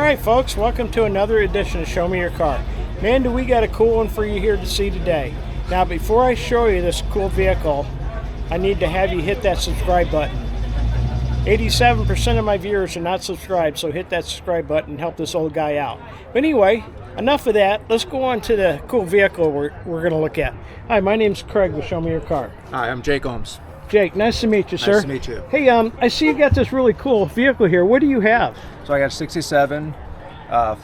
Alright folks, welcome to another edition of Show Me Your Car. Man, do we got a cool one for you here to see today. Now before I show you this cool vehicle, I need to have you hit that subscribe button. 87% of my viewers are not subscribed, so hit that subscribe button and help this old guy out. But anyway, enough of that. Let's go on to the cool vehicle we're going to look at. Hi, my name's Craig with Show Me Your Car. Hi, I'm Jake Ohms. Jake, nice to meet you, sir. Nice to meet you. Hey, I see you got this really cool vehicle here. What do you have? So I got a 67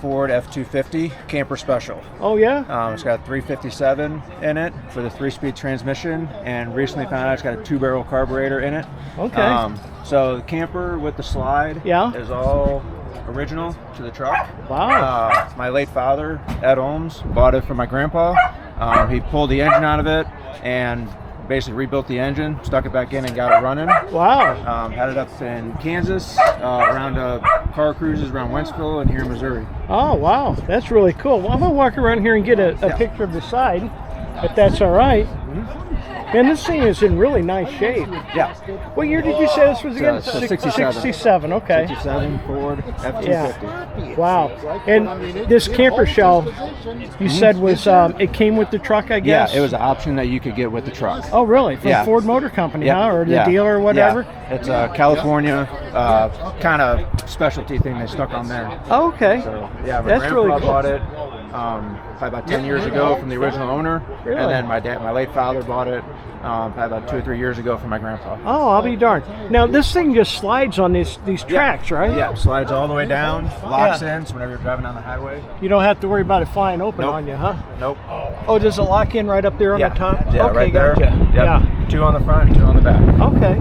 Ford F250 Camper Special. Oh, yeah? It's got a 357 in it for the 3-speed transmission, and recently found out it's got a 2-barrel carburetor in it. Okay. So the camper with the slide is all original to the truck. Wow. My late father, Ed Ohms, bought it from my grandpa. He pulled the engine out of it and basically rebuilt the engine, stuck it back in, and got it running. Wow. Had it up in Kansas, around car cruises around Wentzville and here in Missouri. Oh, wow. That's really cool. Well, I'm going to walk around here and get a picture of the side, if that's all right. Man, this thing is in really nice shape. Yeah. What year did you say this was again? 67. 67, okay. 67 Ford F250. Yeah. Wow. And this camper shell, you said was, it came with the truck, I guess? Yeah, it was an option that you could get with the truck. Oh, really? From Ford Motor Company, huh? Or the dealer or whatever? Yeah. It's a California kind of specialty thing they stuck on there. Oh, okay. So, yeah, my That's grandpa really cool. bought it probably about 10 years ago from the original owner. Really? And then my late father bought it probably about 2 or 3 years ago from my grandpa. Oh, I'll be darned. Now, this thing just slides on these tracks, right? Yeah, slides all the way down, locks in, so whenever you're driving down the highway. You don't have to worry about it flying open on you, huh? Nope. Oh, does it lock in right up there on the top? Yeah, okay, right there. Gotcha. Yep. Yeah. 2 on the front and 2 on the back. Okay.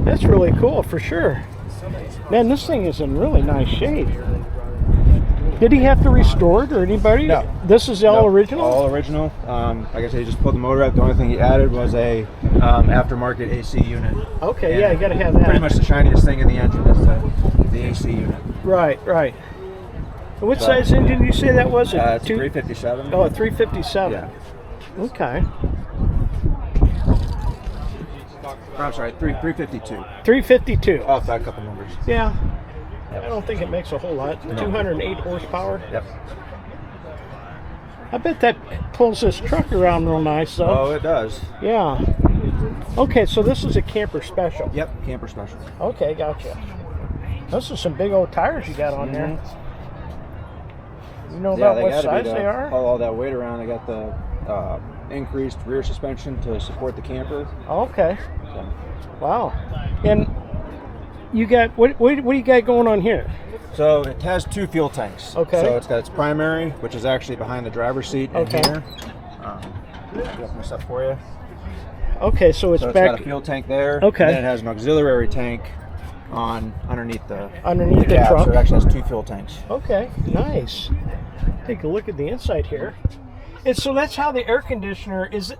That's really cool for sure. Man, this thing is in really nice shape. Did he have to restore it or anybody? No. This is all original? All original. Like I said, he just pulled the motor out. The only thing he added was a aftermarket AC unit. Okay, and yeah, you got to have that. Pretty much the shiniest thing in the engine is the AC unit. Right, right. And what size engine did you say that was? It's a 357. Oh, a 357. Yeah. Okay. I'm sorry, 352. 352. Off by a couple numbers. Yeah. I don't think it makes a whole lot. No. 208 horsepower. Yep. I bet that pulls this truck around real nice, though. Oh, it does. Yeah. Okay, so this is a Camper Special. Yep, Camper Special. Okay, gotcha. Those are some big old tires you got on there. You know about what size they are? Haul all that weight around. They got the increased rear suspension to support the camper. Okay. So. Wow. And you got what do you got going on here? So it has 2 fuel tanks. Okay. So it's got its primary, which is actually behind the driver's seat in here. Open this up for you. Okay, so it's back. back. It's got a fuel tank there. Okay. And then it has an auxiliary tank underneath the cab, trunk. So it actually has 2 fuel tanks. Okay, nice. Take a look at the inside here. And so that's how the air conditioner is.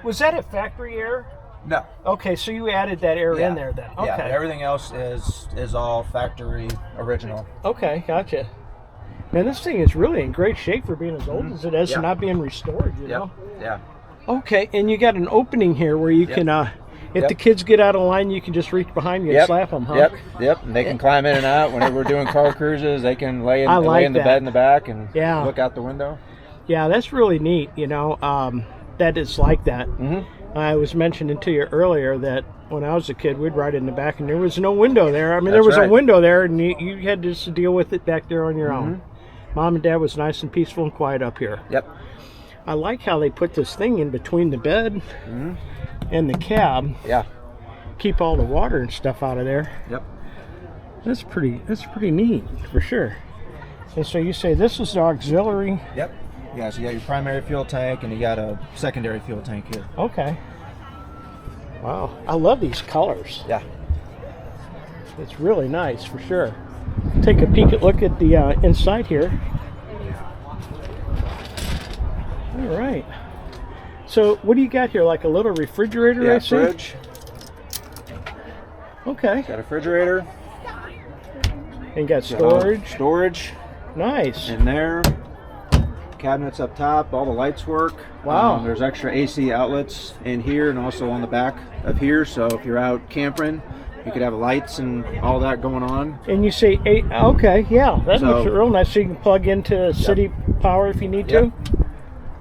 Was that a factory air? No. Okay, so you added that air in there then. Okay. Yeah, everything else is all factory original. Okay, gotcha. Man, this thing is really in great shape for being as old as it is and not being restored, you know? Yeah. Okay, and you got an opening here where you can, if the kids get out of line, you can just reach behind you and slap them, huh? Yep. And they can climb in and out. Whenever we're doing car cruises, they can lay in the bed in the back and look out the window. Yeah, that's really neat, you know, that it's like that. I was mentioning to you earlier that when I was a kid, we'd ride in the back and there was no window there. I mean, there was a window there and you had to just deal with it back there on your own. Mom and Dad was nice and peaceful and quiet up here. Yep. I like how they put this thing in between the bed and the cab. Yeah. Keep all the water and stuff out of there. Yep. That's pretty neat for sure. And so you say this is the auxiliary. Yep. Yeah, so you got your primary fuel tank and you got a secondary fuel tank here. Okay. Wow. I love these colors. Yeah. It's really nice for sure. Take a look at the inside here. All right. So what do you got here? Like a little refrigerator, I see? Fridge. Okay. Got a refrigerator. And got storage. Storage. Nice. In there. Cabinets up top. All the lights work. Wow. There's extra AC outlets in here and also on the back of here. So if you're out camping You could have lights and all that going on. And you say 8, okay, yeah, that So- looks real nice. So you can plug into city power if you need to.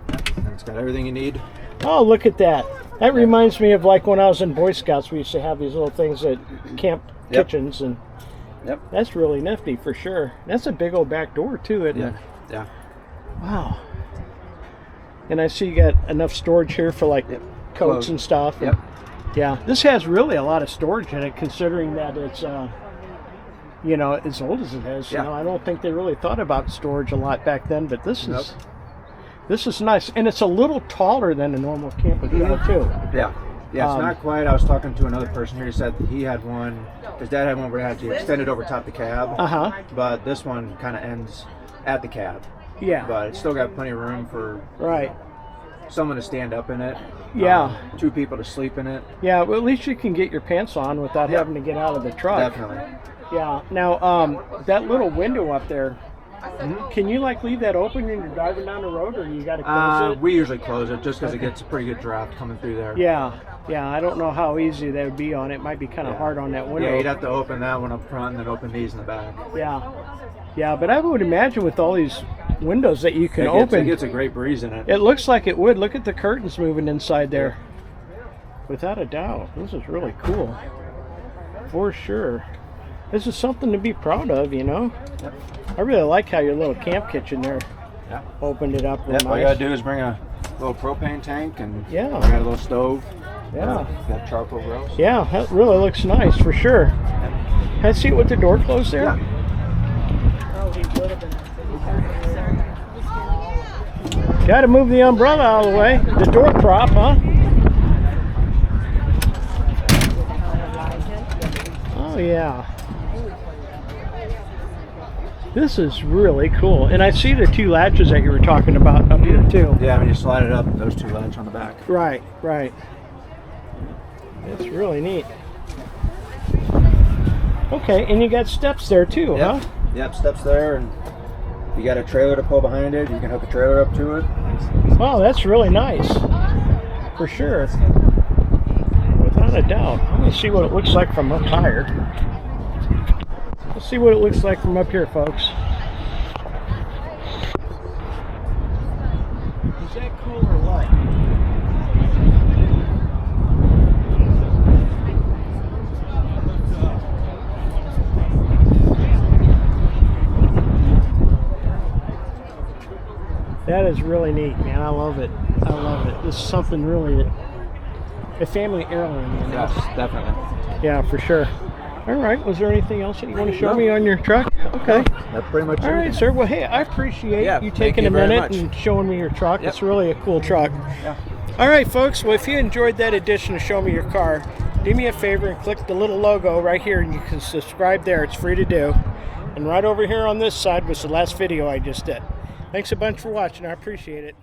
And it's got everything you need. Oh, look at that. That reminds me of like when I was in Boy Scouts, we used to have these little things at camp kitchens, and that's really nifty for sure. That's a big old back door too, isn't it? Yeah. Wow. And I see you got enough storage here for like coats and stuff. Yep. Yeah, this has really a lot of storage in it, considering that it's, you know, as old as it is. You know, I don't think they really thought about storage a lot back then, but this is this is nice, and it's a little taller than a normal camper too. Yeah, it's not quite. I was talking to another person here. He said he had one. His dad had one where it had to extend it over top the cab. But this one kind of ends at the cab. Yeah. But it's still got plenty of room for someone to stand up in it. Yeah. 2 people to sleep in it. Yeah, well, at least you can get your pants on without having to get out of the truck. Definitely. Yeah. Now, that little window up there, can you like leave that open when you're driving down the road, or you got to close it? We usually close it just because it gets a pretty good draft coming through there. Yeah. I don't know how easy that would be on it. It might be kind of hard on that window. Yeah, you'd have to open that one up front and then open these in the back. Yeah, but I would imagine with all these windows that you can open, it gets a great breeze in it. It looks like it would. Look at the curtains moving inside there. Without a doubt, this is really cool. For sure. This is something to be proud of, you know. I really like how your little camp kitchen there opened it up real nice. All you gotta do is bring a little propane tank and got a little stove. Got charcoal grills. Yeah, that really looks nice for sure. Can I see it with the door closed there? Got to move the umbrella out of the way. The door prop, huh? Oh yeah. This is really cool. And I see the 2 latches that you were talking about up here too. Yeah, when you slide it up, those 2 latches on the back. Right. It's really neat. Okay, and you got steps there too, huh? Yep, steps there, and you got a trailer to pull behind it. You can hook a trailer up to it. Wow, that's really nice. For sure. Without a doubt. Let me see what it looks like from up higher. Let's see what it looks like from up here, folks. Is that cool or what? That is really neat, man. I love it. This is something really a family heirloom. You know? Yes, definitely. Yeah, for sure. All right. Was there anything else that you want to show me on your truck? Okay. That's pretty much it. All right, sir. Well, hey, I appreciate you taking a minute and showing me your truck. It's really a cool truck. All right, folks. Well, if you enjoyed that edition of Show Me Your Car, do me a favor and click the little logo right here, and you can subscribe there. It's free to do. And right over here on this side was the last video I just did. Thanks a bunch for watching. I appreciate it.